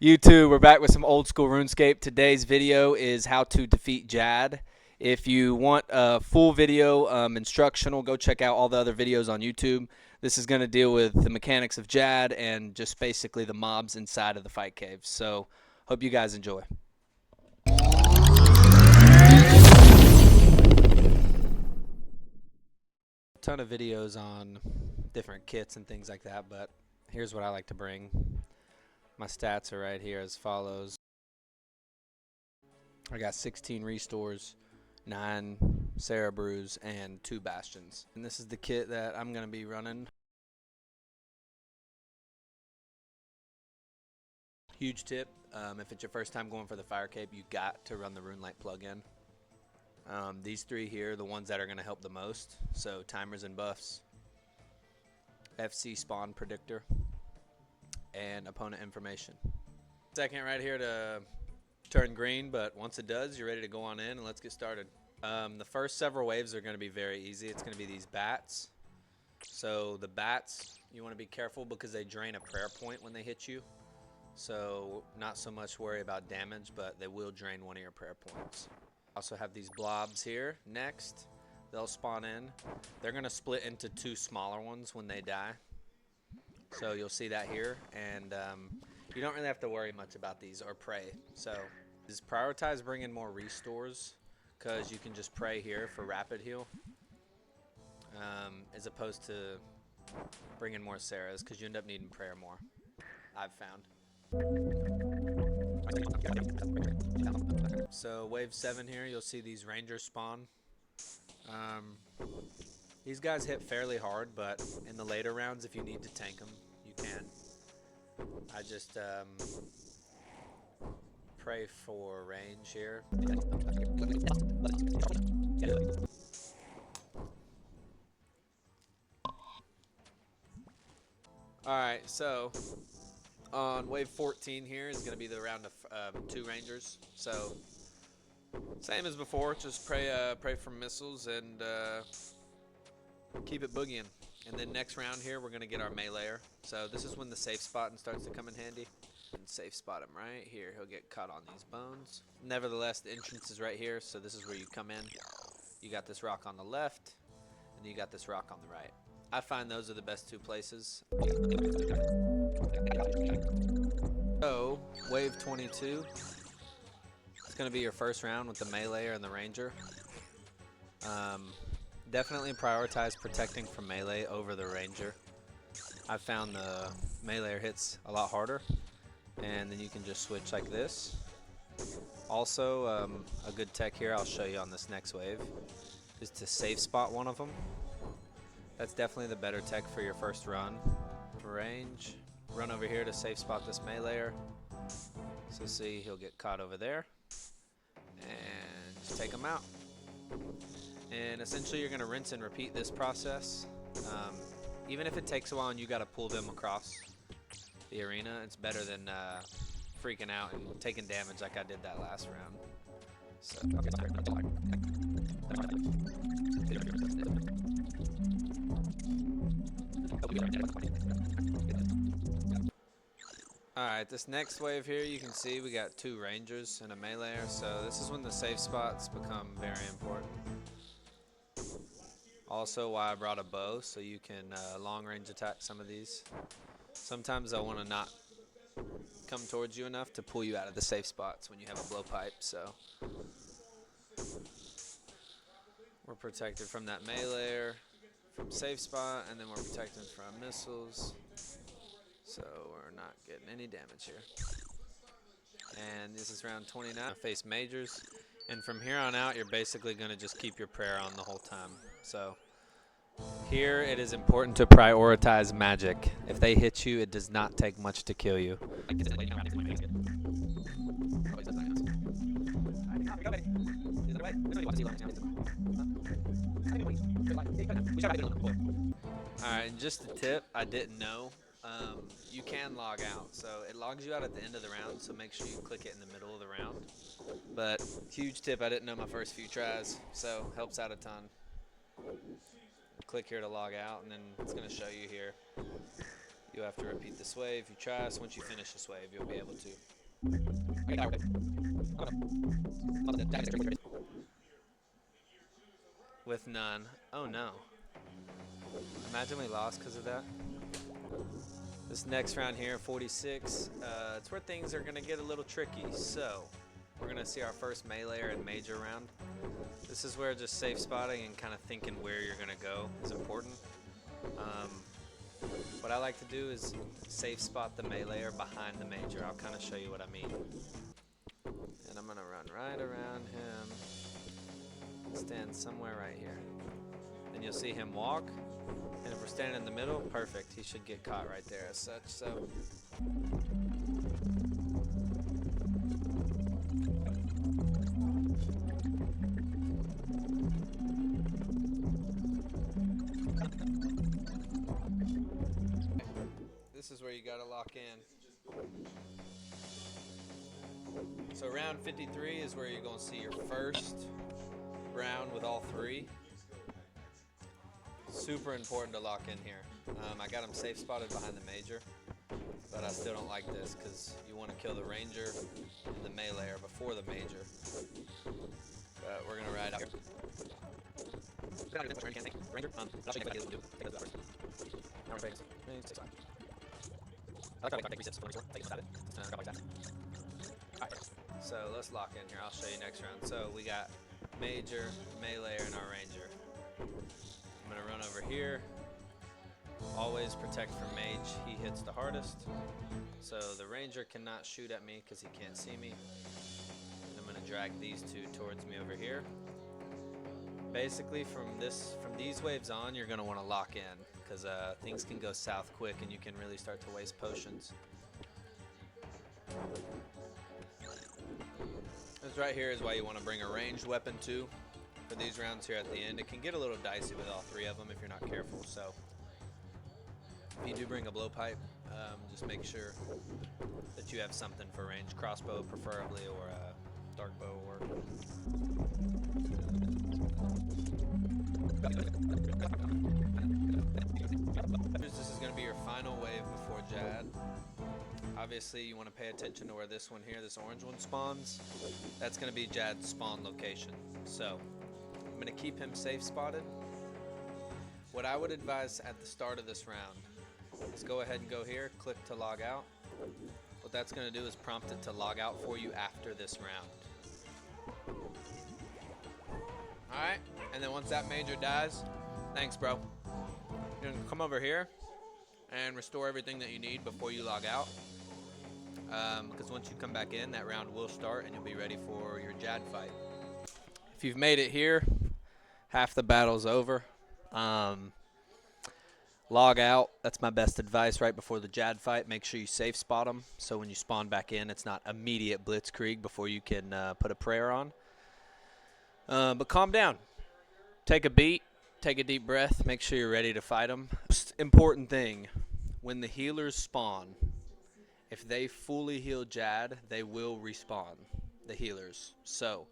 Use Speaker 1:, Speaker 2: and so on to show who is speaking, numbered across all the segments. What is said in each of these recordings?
Speaker 1: YouTube, we're back with some old school RuneScape. Today's video is how to defeat Jad. If you want a full video instructional, go check out all the other videos on YouTube. This is going to deal with the mechanics of Jad and just basically the mobs inside of the fight caves. So, hope you guys enjoy. Ton of videos on different kits and things like that, but here's what I like to bring. My stats are right here as follows. I got 16 restores, 9 Sarah Brews, and 2 Bastions. And this is the kit that I'm going to be running. Huge tip, if it's your first time going for the Fire Cape, you got to run the RuneLight plugin. These 3 here are the ones that are going to help the most. So timers and buffs, FC spawn predictor, and opponent information. Second right here to turn green, but once it does, you're ready to go on in and let's get started. The first several waves are going to be very easy. It's going to be these bats. So the bats, you want to be careful because they drain a prayer point when they hit you. So not so much worry about damage, but they will drain one of your prayer points. Also have these blobs here. Next, they'll spawn in. They're going to split into 2 smaller ones when they die. So you'll see that here, and you don't really have to worry much about these or pray. So just prioritize bringing more restores because you can just pray here for rapid heal as opposed to bringing more Sarahs because you end up needing prayer more, I've found. So wave 7 here, you'll see these rangers spawn. These guys hit fairly hard, but in the later rounds, if you need to tank them, you can. I just pray for range here. Alright, so on wave 14 here is going to be the round of 2 rangers. So same as before, just pray for missiles and keep it boogieing. And then next round here, we're going to get our meleeer. So this is when the safe spotting starts to come in handy. And safe spot him right here. He'll get caught on these bones. Nevertheless, the entrance is right here, so this is where you come in. You got this rock on the left, and you got this rock on the right. I find those are the best 2 places. So, wave 22. It's going to be your first round with the meleeer and the ranger. Definitely prioritize protecting from melee over the ranger. I found the meleeer hits a lot harder, and then you can just switch like this. Also, a good tech here I'll show you on this next wave is to safe spot one of them. That's definitely the better tech for your first run. Range, run over here to safe spot this meleeer. So see, he'll get caught over there, and just take him out. And essentially you're going to rinse and repeat this process. Even if it takes a while and you got to pull them across the arena, it's better than freaking out and taking damage like I did that last round. So. Alright, this next wave here you can see we got 2 rangers and a meleeer, so this is when the safe spots become very important. Also why I brought a bow, so you can long range attack some of these. Sometimes I want to not come towards you enough to pull you out of the safe spots when you have a blowpipe, so we're protected from that meleeer, from safe spot, and then we're protected from missiles, so we're not getting any damage here. And this is round 29. Face majors, and from here on out you're basically going to just keep your prayer on the whole time. So here it is important to prioritize magic. If they hit you, it does not take much to kill you. Alright, and just a tip I didn't know, you can log out. So it logs you out at the end of the round, so make sure you click it in the middle of the round. But huge tip I didn't know my first few tries, so helps out a ton. Click here to log out, and then it's going to show you here. You have to repeat this wave. You try us. Once you finish this wave, you'll be able to. With none. Oh no. Imagine we lost because of that. This next round here, 46, it's where things are going to get a little tricky. So, we're going to see our first melee and major round. This is where just safe spotting and kind of thinking where you're going to go is important. What I like to do is safe spot the meleeer behind the major. I'll kind of show you what I mean. And I'm going to run right around him. Stand somewhere right here. And you'll see him walk. And if we're standing in the middle, perfect. He should get caught right there as such. So. This is where you gotta lock in. So round 53 is where you're gonna see your first round with all three. Super important to lock in here. I got him safe spotted behind the major, but I still don't like this because you want to kill the ranger and the meleeer before the major. But we're gonna ride out here. So let's lock in here. I'll show you next round. So we got major, meleeer, and our ranger. I'm gonna run over here. Always protect from mage. He hits the hardest. So the ranger cannot shoot at me because he can't see me. And I'm gonna drag these two towards me over here. Basically, from these waves on, you're gonna want to lock in because things can go south quick and you can really start to waste potions. This right here is why you want to bring a ranged weapon too. For these rounds here at the end, it can get a little dicey with all three of them if you're not careful. So if you do bring a blowpipe, just make sure that you have something for range. Crossbow preferably, or a dark bow will work. This is going to be your final wave before Jad. Obviously, you want to pay attention to where this one here, this orange one spawns. That's going to be Jad's spawn location. So I'm going to keep him safe spotted. What I would advise at the start of this round is go ahead and go here, click to log out. What that's going to do is prompt it to log out for you after this round. Alright, and then once that major dies, thanks bro. You're going to come over here and restore everything that you need before you log out. Because once you come back in, that round will start and you'll be ready for your Jad fight. If you've made it here, half the battle's over. Log out. That's my best advice right before the Jad fight. Make sure you safe spot them so when you spawn back in, it's not immediate blitzkrieg before you can put a prayer on. But calm down. Take a beat. Take a deep breath. Make sure you're ready to fight them. Most important thing, when the healers spawn, if they fully heal Jad, they will respawn, the healers. So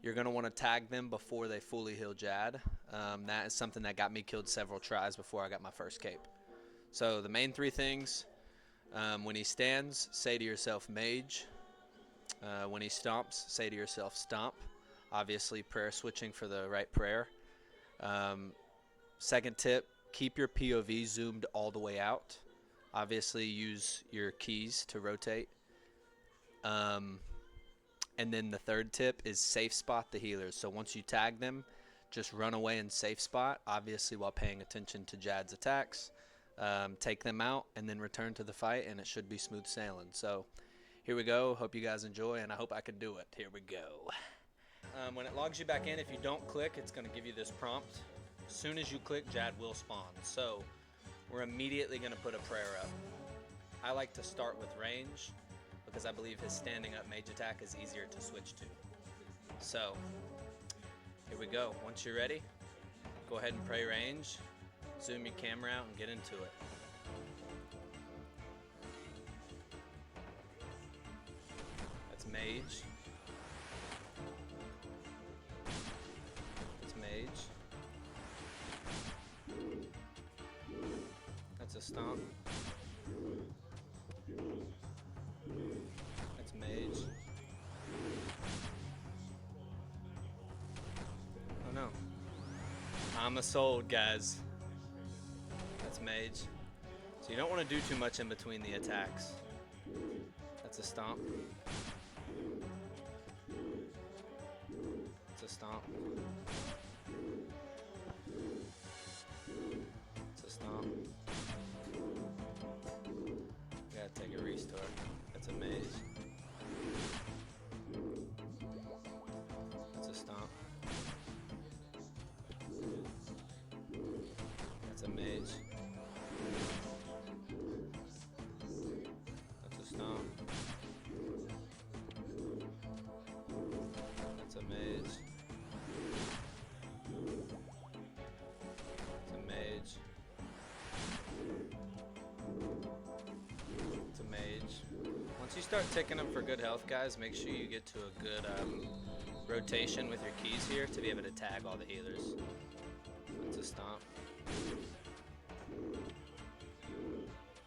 Speaker 1: you're going to want to tag them before they fully heal Jad. That is something that got me killed several tries before I got my first cape. So the main three things, when he stands, say to yourself, mage. When he stomps, say to yourself, stomp. Obviously, prayer switching for the right prayer. Second tip, keep your POV zoomed all the way out. Obviously, use your keys to rotate. And then the third tip is safe spot the healers. So once you tag them, just run away and safe spot, obviously while paying attention to Jad's attacks. Take them out and then return to the fight, and it should be smooth sailing. So here we go. Hope you guys enjoy, and I hope I can do it. Here we go. When it logs you back in, if you don't click, it's going to give you this prompt. As soon as you click, Jad will spawn. So we're immediately going to put a prayer up. I like to start with range because I believe his standing up mage attack is easier to switch to. So here we go. Once you're ready, go ahead and pray range. Zoom your camera out and get into it. That's mage. That's mage. That's a stomp. I'm a sold, guys. That's mage. So you don't want to do too much in between the attacks. That's a stomp. It's a stomp. It's a stomp. Gotta take a restore. That's a mage. That's a stomp. That's a mage. That's a stomp. That's a mage. It's a mage. It's a mage. Once you start ticking them for good health, guys, make sure you get to a good rotation with your keys here to be able to tag all the healers. That's a stomp.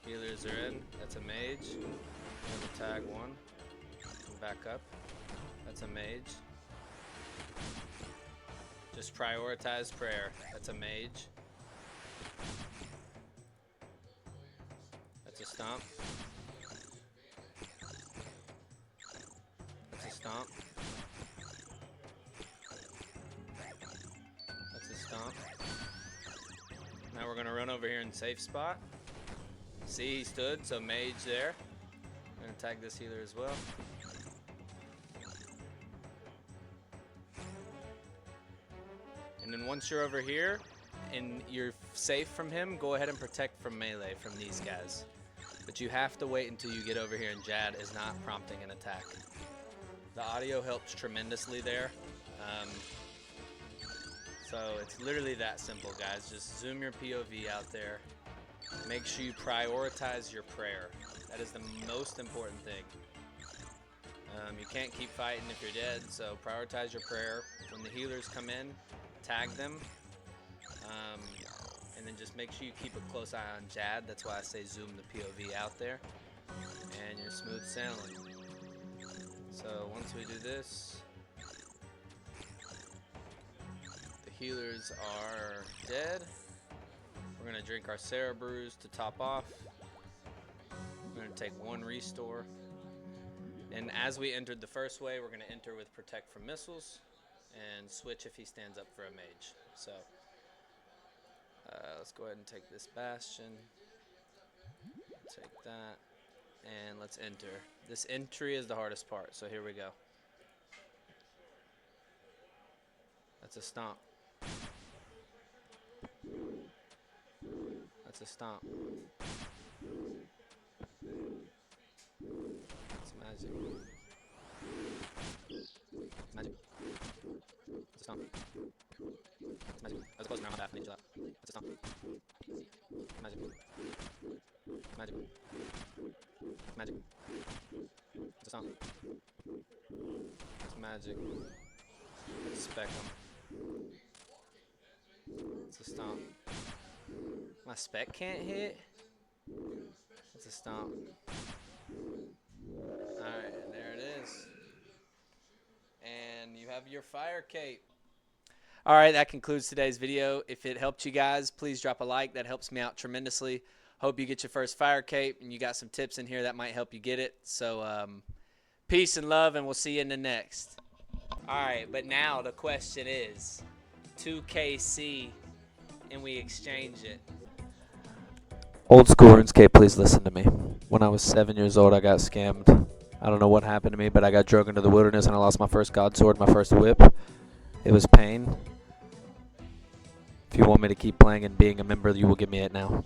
Speaker 1: Healers are in. That's a mage. I'm gonna tag one. Back up. That's a mage. Just prioritize prayer. That's a mage. That's a stomp. That's a stomp. That's a stomp. Now we're gonna run over here in safe spot. See, he stood, so mage there. I'm gonna tag this healer as well. And then once you're over here and you're safe from him, go ahead and protect from melee from these guys. But you have to wait until you get over here and Jad is not prompting an attack. The audio helps tremendously there. So it's literally that simple, guys. Just zoom your POV out there. Make sure you prioritize your prayer. That is the most important thing. You can't keep fighting if you're dead, so prioritize your prayer. When the healers come in, tag them. And then just make sure you keep a close eye on Jad. That's why I say zoom the POV out there. And you're smooth sailing. So once we do this, the healers are dead. We're going to drink our Sarah Brews to top off. We're going to take one restore. And as we entered the first way, we're going to enter with Protect from Missiles and switch if he stands up for a mage. So let's go ahead and take this Bastion. Take that. And let's enter. This entry is the hardest part, so here we go. That's a stomp. That's a stomp. It's magic. Magic. It's a stomp. It's magic. I was close around my back. I need to do that. It's a stomp. Magic. Magic. Magic. It's a stomp. It's magic. Spec him. It's a stomp. My spec can't hit? It's a stomp. Alright, there it is. And you have your fire cape. Alright, that concludes today's video. If it helped you guys, please drop a like. That helps me out tremendously. Hope you get your first fire cape and you got some tips in here that might help you get it. So, peace and love, and we'll see you in the next. Alright, but now the question is 2KC and we exchange it. Old school RuneScape, please listen to me. When I was 7 years old, I got scammed. I don't know what happened to me, but I got drug into the wilderness and I lost my first god sword, my first whip. It was pain. If you want me to keep playing and being a member, you will give me it now.